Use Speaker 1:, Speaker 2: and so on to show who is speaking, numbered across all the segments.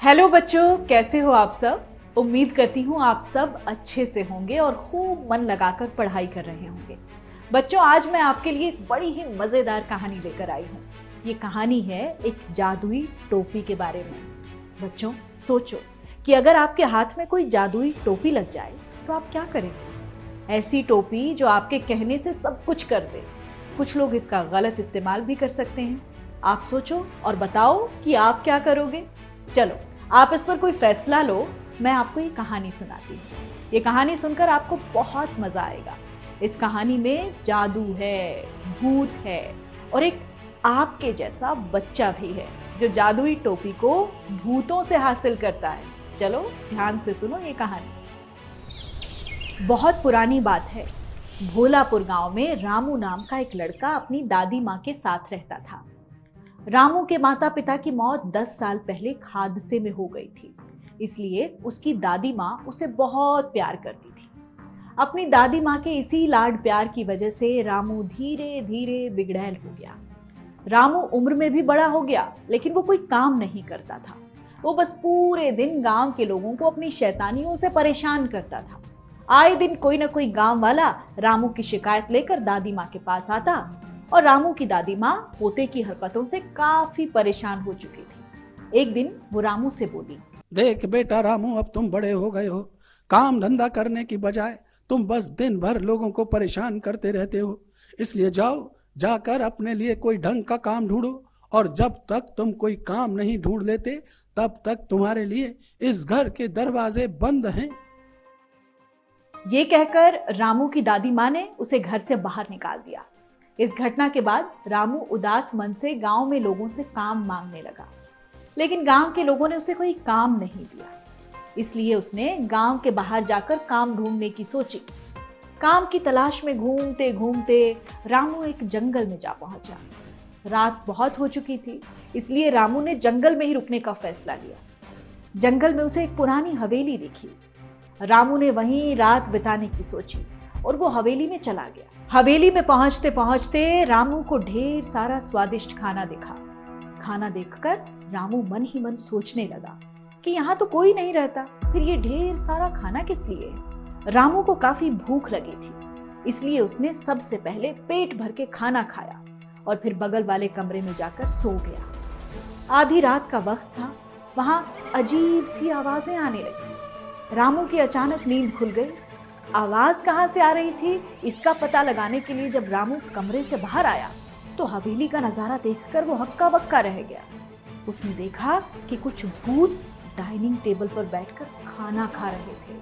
Speaker 1: Hello बच्चों, कैसे हो आप सब। उम्मीद करती हूँ आप सब अच्छे से होंगे और खूब मन लगाकर पढ़ाई कर रहे होंगे। बच्चों, आज मैं आपके लिए एक बड़ी ही मजेदार कहानी लेकर आई हूँ। ये कहानी है एक जादुई टोपी के बारे में। बच्चों, सोचो कि अगर आपके हाथ में कोई जादुई टोपी लग जाए तो आप क्या करेंगे। ऐसी टोपी जो आपके कहने से सब कुछ कर दे। कुछ लोग इसका गलत इस्तेमाल भी कर सकते हैं। आप सोचो और बताओ कि आप क्या करोगे। चलो, आप इस पर कोई फैसला लो। मैं आपको ये कहानी सुनाती हूँ। ये कहानी सुनकर आपको बहुत मजा आएगा। इस कहानी में जादू है, भूत है और एक आपके जैसा बच्चा भी है जो जादुई टोपी को भूतों से हासिल करता है। चलो ध्यान से सुनो ये कहानी। बहुत पुरानी बात है। भोलापुर गांव में रामू नाम का एक लड़का अपनी दादी माँ के साथ रहता था। रामू के माता पिता की मौत 10 साल पहले एक हादसे में हो गई थी, इसलिए उसकी दादी माँ उसे बहुत प्यार करती थी। अपनी दादी माँ के इसी लाड प्यार की वजह से रामू धीरे धीरे बिगड़ैल हो गया। रामू उम्र में भी बड़ा हो गया, लेकिन वो कोई काम नहीं करता था। वो बस पूरे दिन गांव के लोगों को अपनी शैतानियों से परेशान करता था। आए दिन कोई ना कोई गांव वाला रामू की शिकायत लेकर दादी माँ के पास आता और रामू की दादी माँ पोते की हरकतों से काफी परेशान हो चुकी थी। एक दिन वो रामू से बोली,
Speaker 2: देख बेटा रामू, अब तुम बड़े हो गए हो। काम धंधा करने की बजाय तुम बस दिन भर लोगों को परेशान करते रहते हो। इसलिए जाकर अपने लिए कोई ढंग का काम ढूंढो, और जब तक तुम कोई काम नहीं ढूंढ लेते तब तक तुम्हारे लिए इस घर के दरवाजे बंद हैं।
Speaker 1: ये कहकर रामू की दादी माँ ने उसे घर से बाहर निकाल दिया। इस घटना के बाद रामू उदास मन से गांव में लोगों से काम मांगने लगा, लेकिन गांव के लोगों ने उसे कोई काम नहीं दिया। इसलिए उसने गांव के बाहर जाकर काम ढूंढने की सोची। काम की तलाश में घूमते घूमते रामू एक जंगल में जा पहुंचा। रात बहुत हो चुकी थी, इसलिए रामू ने जंगल में ही रुकने का फैसला लिया। जंगल में उसे एक पुरानी हवेली दिखी। रामू ने वहीं रात बिताने की सोची और वो हवेली में चला गया। हवेली में पहुंचते पहुंचते रामू को ढेर सारा स्वादिष्ट खाना दिखा। खाना देखकर रामू मन ही मन सोचने लगा कि यहाँ तो कोई नहीं रहता, फिर ये ढेर सारा खाना किस लिए है। रामू को काफी भूख लगी थी, इसलिए उसने सबसे पहले पेट भर के खाना खाया और फिर बगल वाले कमरे में जाकर सो गया। आधी रात का वक्त था। वहां अजीब सी आवाजें आने लगी। रामू की अचानक नींद खुल गई। आवाज कहां से आ रही थी, इसका पता लगाने के लिए जब रामू कमरे से बाहर आया तो हवेली का नजारा देखकर वो हक्का बक्का रह गया। उसने देखा कि कुछ भूत डाइनिंग टेबल पर बैठकर खाना खा रहे थे।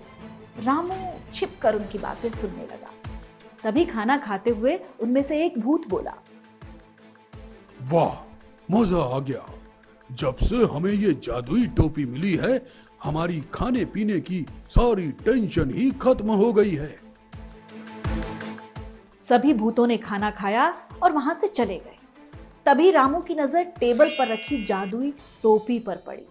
Speaker 1: रामू छिपकर उनकी बातें सुनने लगा। तभी खाना खाते हुए उनमें से एक भूत बोला,
Speaker 2: वाह, मजा आ गया। जब से हमें ये जादुई टोपी मिली है, हमारी खाने पीने की सारी टेंशन ही खत्म हो गई है।
Speaker 1: सभी भूतों ने खाना खाया और वहां से चले गए। तभी रामू की नजर टेबल पर रखी जादुई टोपी पर पड़ी।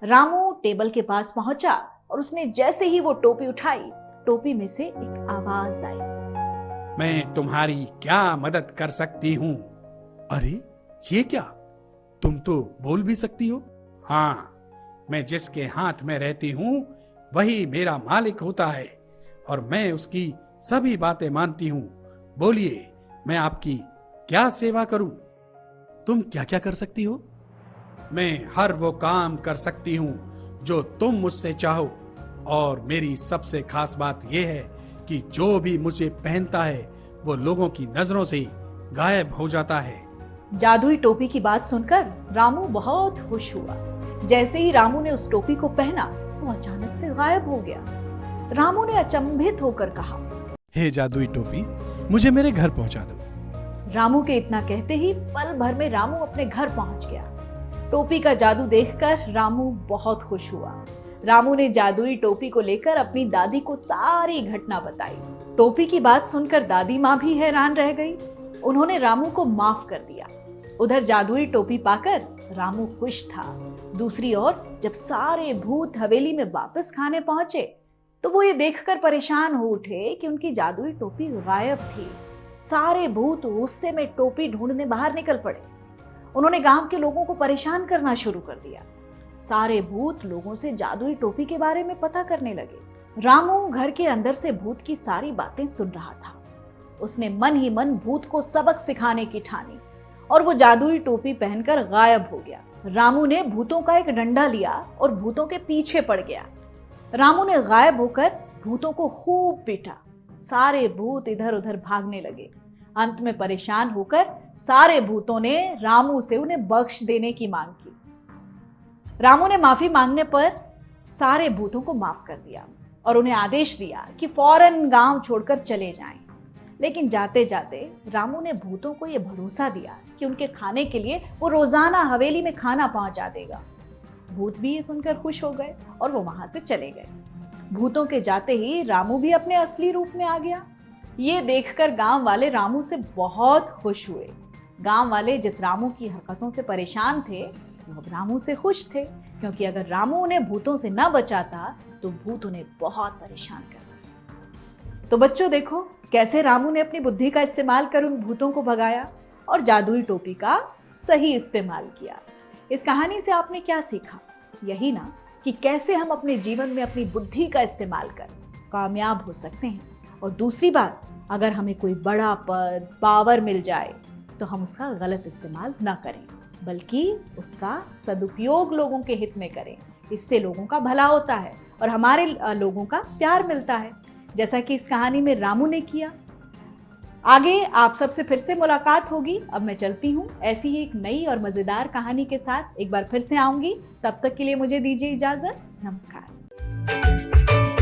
Speaker 1: रामू टेबल के पास पहुंचा और उसने जैसे ही वो टोपी उठाई, टोपी में से एक आवाज आई,
Speaker 2: मैं तुम्हारी क्या मदद कर सकती हूँ? अरे ये क्या, तुम तो बोल भी सकती हो? हाँ, मैं जिसके हाथ में रहती हूँ वही मेरा मालिक होता है और मैं उसकी सभी बातें मानती हूँ। बोलिए, मैं आपकी क्या सेवा करूं? तुम क्या क्या कर सकती हो? मैं हर वो काम कर सकती हूँ जो तुम मुझसे चाहो, और मेरी सबसे खास बात यह है कि जो भी मुझे पहनता है वो लोगों की नजरों से गायब हो जाता है।
Speaker 1: जादुई टोपी की बात सुनकर रामू बहुत खुश हुआ। जैसे ही रामू ने उस टोपी को पहना, वो अचानक से गायब हो गया। रामू ने अचंभित होकर कहा,
Speaker 3: हे जादुई टोपी, मुझे मेरे घर पहुंचा दो।
Speaker 1: रामू के इतना कहते ही पल भर में रामू अपने घर पहुंच गया। टोपी का जादू देखकर रामू बहुत खुश हुआ। रामू ने जादुई टोपी को लेकर अपनी दादी को सारी घटना बताई। टोपी की बात सुनकर दादी माँ भी हैरान रह गई। उन्होंने रामू को माफ कर दिया। उधर जादुई टोपी पाकर रामू खुश था। दूसरी ओर जब सारे भूत हवेली में वापस खाने पहुंचे तो वो ये देखकर परेशान हो उठे कि उनकी जादुई टोपी गायब थी। सारे भूत गुस्से में टोपी ढूंढने बाहर निकल पड़े। उन्होंने गांव के लोगों को परेशान करना शुरू कर दिया। सारे भूत लोगों से जादुई टोपी के बारे में पता करने लगे। रामू घर के अंदर से भूत की सारी बातें सुन रहा था। उसने मन ही मन भूत को सबक सिखाने की ठानी और वो जादुई टोपी पहनकर गायब हो गया। रामू ने भूतों का एक डंडा लिया और भूतों के पीछे पड़ गया। रामू ने गायब होकर भूतों को खूब पीटा। सारे भूत इधर उधर भागने लगे। अंत में परेशान होकर सारे भूतों ने रामू से उन्हें बख्श देने की मांग की। रामू ने माफी मांगने पर सारे भूतों को माफ कर दिया और उन्हें आदेश दिया कि फौरन गांव छोड़कर चले जाएं। लेकिन जाते जाते रामू ने भूतों को यह भरोसा दिया कि उनके खाने के लिए वो रोजाना हवेली में खाना पहुंचा देगा। भूत भी ये सुनकर खुश हो गए और वो वहां से चले गए। भूतों के जाते ही रामू भी अपने असली रूप में आ गया। ये देखकर गांव वाले रामू से बहुत खुश हुए। गांव वाले जिस रामू की हरकतों से परेशान थे वो अब रामू से खुश थे, क्योंकि अगर रामू उन्हें भूतों से न बचाता तो भूत उन्हें बहुत परेशान करते। तो बच्चों देखो कैसे रामू ने अपनी बुद्धि का इस्तेमाल कर उन भूतों को भगाया और जादुई टोपी का सही इस्तेमाल किया। इस कहानी से आपने क्या सीखा? यही ना कि कैसे हम अपने जीवन में अपनी बुद्धि का इस्तेमाल कर कामयाब हो सकते हैं। और दूसरी बात, अगर हमें कोई बड़ा पद पावर मिल जाए तो हम उसका गलत इस्तेमाल ना करें, बल्कि उसका सदुपयोग लोगों के हित में करें। इससे लोगों का भला होता है और हमारे लोगों का प्यार मिलता है, जैसा कि इस कहानी में रामू ने किया। आगे आप सबसे फिर से मुलाकात होगी। अब मैं चलती हूँ। ऐसी ही एक नई और मजेदार कहानी के साथ एक बार फिर से आऊंगी। तब तक के लिए मुझे दीजिए इजाजत। नमस्कार।